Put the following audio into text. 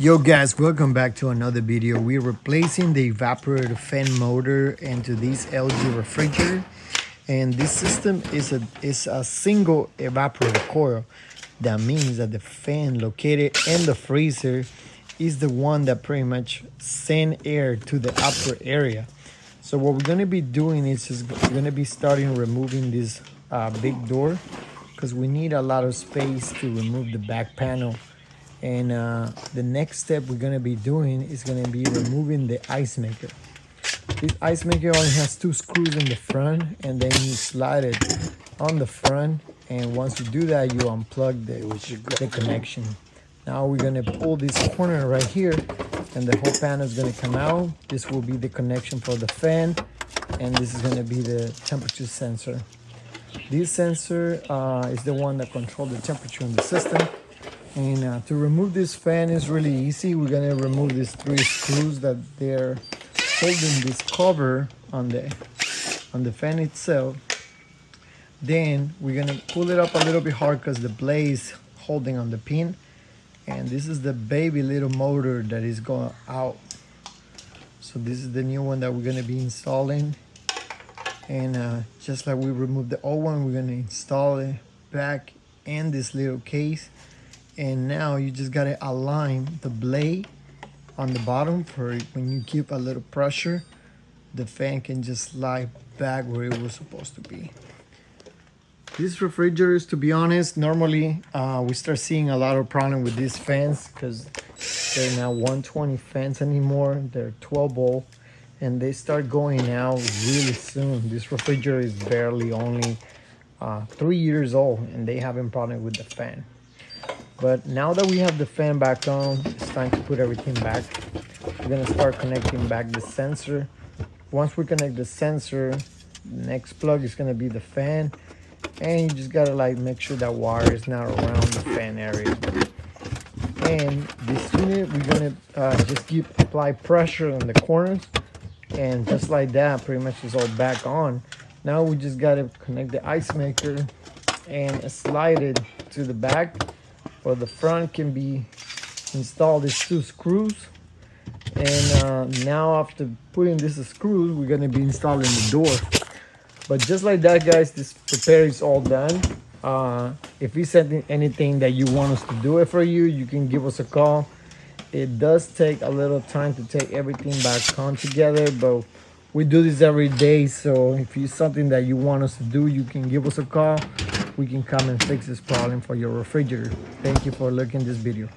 Yo guys, welcome back to another video. We're replacing the evaporator fan motor into this LG refrigerator, and this system is a single evaporator coil. That means that the fan located in the freezer is the one that pretty much send air to the upper area. So what we're going to be doing is we're going to be starting removing this big door, because we need a lot of space to remove the back panel. And the next step we're going to be doing is going to be removing the ice maker. This ice maker only has 2 screws in the front, and then you slide it on the front, and once you do that, you unplug the connection. Now we're going to pull this corner right here, and the whole panel is going to come out. This will be the connection for the fan, and this is going to be the temperature sensor. This sensor is the one that controls the temperature in the system. And to remove this fan is really easy. We're gonna remove these 3 screws that they're holding this cover on the fan itself. Then we're gonna pull it up a little bit hard because the blade is holding on the pin. And this is the baby little motor that is going out. So this is the new one that we're gonna be installing. And just like we removed the old one, we're gonna install it back in this little case. And now you just gotta align the blade on the bottom for when you keep a little pressure, the fan can just slide back where it was supposed to be. These refrigerators, to be honest, normally we start seeing a lot of problem with these fans because they're not 120 fans anymore. They're 12 volt and they start going out really soon. This refrigerator is barely only 3 years old and they having problem with the fan. But now that we have the fan back on, it's time to put everything back. We're gonna start connecting back the sensor. Once we connect the sensor, the next plug is gonna be the fan. And you just gotta make sure that wire is not around the fan area. And this unit, we're gonna just apply pressure on the corners. And just like that, pretty much is all back on. Now we just gotta connect the ice maker and slide it to the back. For the front can be installed these 2 screws, and now after putting these screws, we're gonna be installing the door. But just like that, guys, this repair is all done. If you said anything that you want us to do it for you, you can give us a call. It does take a little time to take everything back on together, but we do this every day. So if it's something that you want us to do, you can give us a call. We can come and fix this problem for your refrigerator. Thank you for looking at this video.